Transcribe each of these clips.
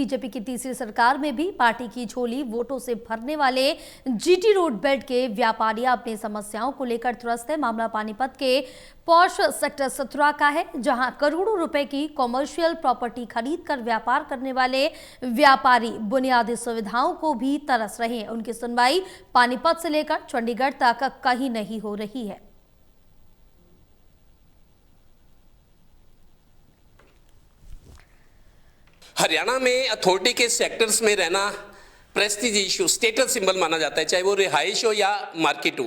BJP की तीसरी सरकार में भी पार्टी की झोली वोटों से भरने वाले जीटी रोड बेल्ट के व्यापारी अपनी समस्याओं को लेकर त्रस्त है। मामला पानीपत के पॉश सेक्टर 17 का है, जहां करोड़ों रुपए की कॉमर्शियल प्रॉपर्टी खरीद कर व्यापार करने वाले व्यापारी बुनियादी सुविधाओं को भी तरस रहे हैं। उनकी सुनवाई पानीपत से लेकर चंडीगढ़ तक कहीं नहीं हो रही है। हरियाणा में अथॉरिटी के सेक्टर्स में रहना प्रेस्टीज इशू, स्टेटस सिंबल माना जाता है, चाहे वो रिहाइश हो या मार्केट हो।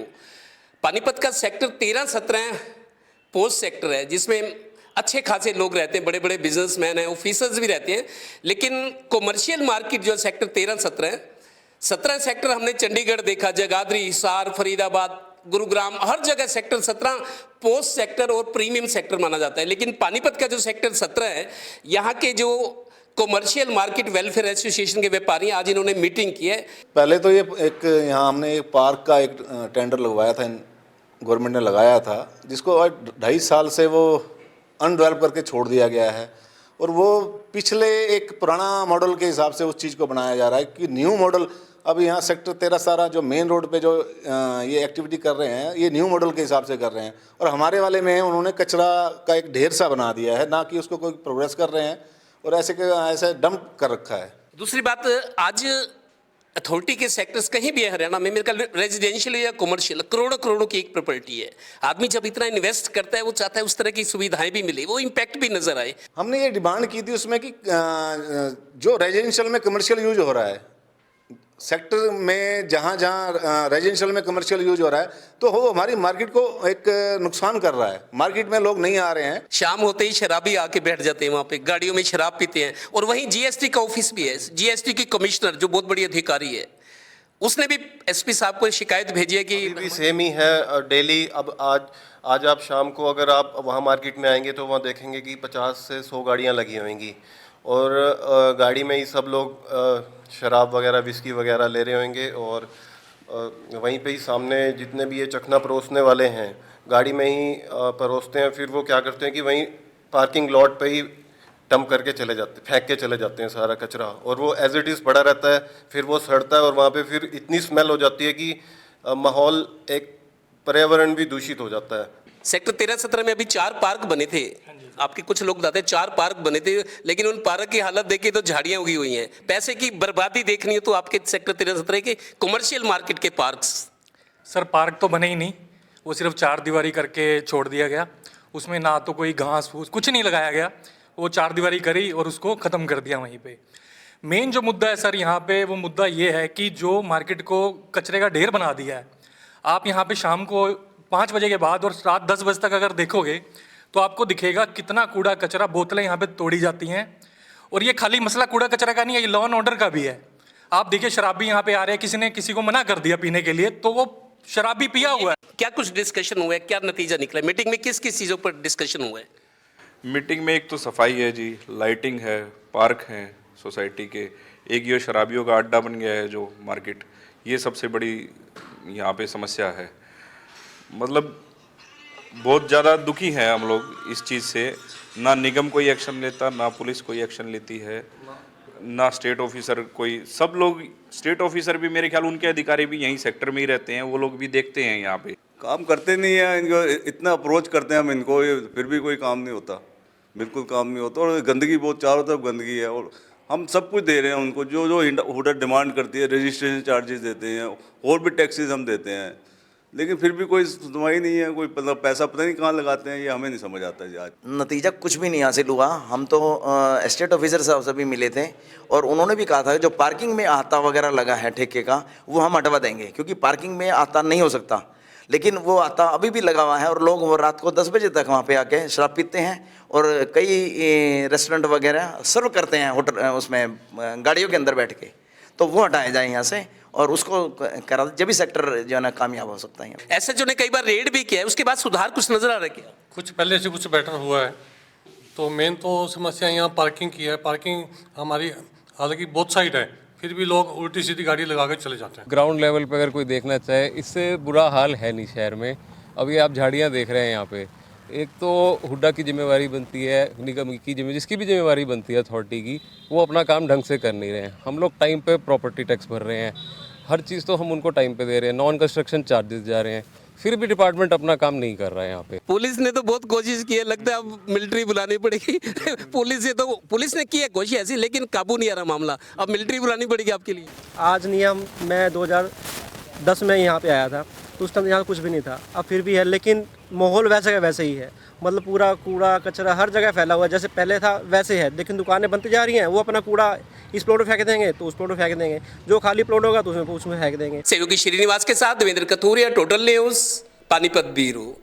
पानीपत का सेक्टर 13-17 पोस्ट सेक्टर है, जिसमें अच्छे खासे लोग रहते हैं, बड़े बड़े बिजनेसमैन हैं, ऑफिसर्स भी रहते हैं। लेकिन कॉमर्शियल मार्केट जो सेक्टर 13-17 है, 17 सेक्टर हमने चंडीगढ़ देखा, जगाधरी, हिसार, फरीदाबाद, गुरुग्राम, हर जगह सेक्टर 17 पोस्ट सेक्टर और प्रीमियम सेक्टर माना जाता है। लेकिन पानीपत का जो सेक्टर 17 है, यहाँ के जो कॉमर्शियल मार्केट वेलफेयर एसोसिएशन के व्यापारी आज इन्होंने मीटिंग की है। पहले तो ये एक यहाँ हमने एक पार्क का एक टेंडर लगवाया था, गवर्नमेंट ने लगाया था, जिसको आज 2.5 साल से वो अनडेवलप करके छोड़ दिया गया है। और वो पिछले एक पुराना मॉडल के हिसाब से उस चीज़ को बनाया जा रहा है कि न्यू मॉडल अब यहाँ सेक्टर 13-17 जो मेन रोड पे जो ये एक्टिविटी कर रहे हैं, ये न्यू मॉडल के हिसाब से कर रहे हैं। और हमारे वाले में उन्होंने कचरा का एक ढेर सा बना दिया है, ना कि उसको कोई प्रोग्रेस कर रहे हैं, और ऐसे डंप कर रखा है। दूसरी बात, आज अथॉरिटी के सेक्टर्स कहीं भी है हरियाणा में, मेरे ख्याल रेजिडेंशियल या कॉमर्शियल, करोड़ों करोड़ों की एक प्रॉपर्टी है। आदमी जब इतना इन्वेस्ट करता है, वो चाहता है उस तरह की सुविधाएं भी मिले, वो इम्पैक्ट भी नजर आए। हमने ये डिमांड की थी उसमें कि जो रेजिडेंशियल में कमर्शियल यूज हो रहा है, सेक्टर में जहाँ जहाँ रेजिडेंशियल में कमर्शियल यूज हो रहा है, तो वो हमारी मार्केट को एक नुकसान कर रहा है। मार्केट में लोग नहीं आ रहे हैं। शाम होते ही शराबी आके बैठ जाते हैं वहाँ पे, गाड़ियों में शराब पीते हैं। और वहीं जीएसटी का ऑफिस भी है, जीएसटी की कमिश्नर जो बहुत बड़ी अधिकारी है, उसने भी एसपी साहब को शिकायत भेजी है कि भी सेम ही है डेली। अब आज आप शाम को अगर आप वहाँ मार्केट में आएंगे तो वहाँ देखेंगे कि 50 से 100 गाड़ियाँ लगी होंगी, और गाड़ी में ही सब लोग शराब वगैरह, विस्की वगैरह ले रहे होंगे। और वहीं पे ही सामने जितने भी ये चखना परोसने वाले हैं, गाड़ी में ही परोसते हैं। फिर वो क्या करते हैं कि वहीं पार्किंग लॉट पे ही डंप करके चले जाते, फेंक के चले जाते हैं सारा कचरा, और वो एज इट इज़ पड़ा रहता है। फिर वो सड़ता है और वहाँ पे फिर इतनी स्मेल हो जाती है कि माहौल, एक पर्यावरण भी दूषित हो जाता है। सेक्टर 13-17 में अभी 4 पार्क बने थे, आपके कुछ लोग बताते 4 पार्क बने थे, लेकिन उन पार्क की हालत देखिए तो झाड़ियां उगी हुई हैं। पैसे की बर्बादी देखनी है तो आपके सेक्टर 13-17 के कॉमर्शियल मार्केट के पार्क्स। सर, पार्क तो बने ही नहीं, वो सिर्फ 4 दीवारी करके छोड़ दिया गया। उसमें ना तो कोई घास फूस कुछ नहीं लगाया गया, वो 4 दीवारी करी और उसको ख़त्म कर दिया वहीं पे। मेन जो मुद्दा है सर यहाँ पे, वो मुद्दा ये है कि जो मार्केट को कचरे का ढेर बना दिया है। आप यहाँ पे शाम को 5 बजे के बाद और रात 10 बजे तक अगर देखोगे तो आपको दिखेगा कितना कूड़ा कचरा, बोतलें यहाँ पे तोड़ी जाती हैं। और ये खाली मसला कूड़ा कचरा का नहीं है, ये लॉ एंड ऑर्डर का भी है। आप देखिए शराबी यहाँ पे आ रहे हैं, किसी ने किसी को मना कर दिया पीने के लिए, तो वो शराबी पिया हुआ है। क्या कुछ डिस्कशन हुआ है, क्या नतीजा निकला? मीटिंग में किस किस चीज़ों पर डिस्कशन हुआ है? मीटिंग में एक तो सफाई है जी, लाइटिंग है, पार्क हैं सोसाइटी के, एक ये शराबियों का अड्डा बन गया है जो मार्केट, ये सबसे बड़ी यहाँ पे समस्या है। मतलब बहुत ज़्यादा दुखी है हम लोग इस चीज़ से। ना निगम कोई एक्शन लेता, ना पुलिस कोई एक्शन लेती है, ना स्टेट ऑफिसर कोई। सब लोग, स्टेट ऑफिसर भी मेरे ख्याल उनके अधिकारी भी यहीं सेक्टर में ही रहते हैं, वो लोग भी देखते हैं यहाँ पे। काम करते नहीं है, इनको इतना अप्रोच करते हैं हम इनको, फिर भी कोई काम नहीं होता, बिल्कुल काम नहीं होता। और गंदगी बहुत, चारों तरफ गंदगी है। और हम सब कुछ दे रहे हैं उनको, जो जो हुडर डिमांड करती है, रजिस्ट्रेशन चार्जेस देते हैं, और भी टैक्सेस हम देते हैं, लेकिन फिर भी कोई सुनवाई नहीं है। कोई मतलब पैसा पता नहीं कहाँ लगाते हैं, ये हमें नहीं समझ आता है। आज नतीजा कुछ भी नहीं हासिल हुआ। हम तो स्टेट ऑफिसर साहब से भी मिले थे, और उन्होंने भी कहा था जो पार्किंग में आता वगैरह लगा है ठेके का, वो हम हटवा देंगे, क्योंकि पार्किंग में आता नहीं हो सकता। लेकिन वो आता अभी भी लगा हुआ है, और लोग वो रात को 10 बजे तक वहाँ पे आके शराब पीते हैं। और कई रेस्टोरेंट वगैरह सर्व करते हैं होटल, उसमें गाड़ियों के अंदर बैठ के, तो वो हटाया जाए यहाँ से, और उसको करा, जब भी सेक्टर जो है ना कामयाब हो सकता है। एसएचओ ने कई बार रेड भी किया है, उसके बाद सुधार कुछ नजर आ रहा है क्या? कुछ पहले से कुछ बेटर हुआ है। तो मेन तो समस्या यहाँ पार्किंग की है। पार्किंग हमारी हालांकि बहुत साइड है, फिर भी लोग उल्टी सीधी गाड़ी लगा कर चले जाते हैं। ग्राउंड लेवल पे अगर कोई देखना चाहे, इससे बुरा हाल है नहीं शहर में। अभी आप झाड़ियाँ देख रहे हैं यहाँ पे, एक तो हुड्डा की जिम्मेवारी बनती है, निगम की जिम्मेवारी, जिसकी भी जिम्मेवारी बनती है अथॉरिटी की, वो अपना काम ढंग से कर नहीं रहे हैं। हम लोग टाइम पे प्रॉपर्टी टैक्स भर रहे हैं, हर चीज़ तो हम उनको टाइम पे दे रहे हैं, नॉन कंस्ट्रक्शन चार्जेस जा रहे हैं, फिर भी डिपार्टमेंट अपना काम नहीं कर रहा है यहाँ पे। पुलिस ने तो बहुत कोशिश की है, लगता है अब मिलिट्री बुलानी पड़ेगी। पुलिस ने की है कोशिश ऐसी, लेकिन काबू नहीं आ रहा मामला, अब मिलिट्री बुलानी पड़ेगी आपके लिए। आज नियम मैं 2010 में यहाँ पे आया था, तो उस टाइम यहाँ कुछ भी नहीं था, अब फिर भी है, लेकिन माहौल वैसे का वैसे ही है। मतलब पूरा कूड़ा कचरा हर जगह फैला हुआ है, जैसे पहले था वैसे है, लेकिन दुकानें बनती जा रही हैं, वो अपना कूड़ा इस प्लॉट में फेंक देंगे तो उस प्लॉट में फेंक देंगे, जो खाली प्लॉट होगा तो उसमें फेंक देंगे। सहयोगी श्रीनिवास के साथ Devendra Kathuria, total news, Panipat bureau.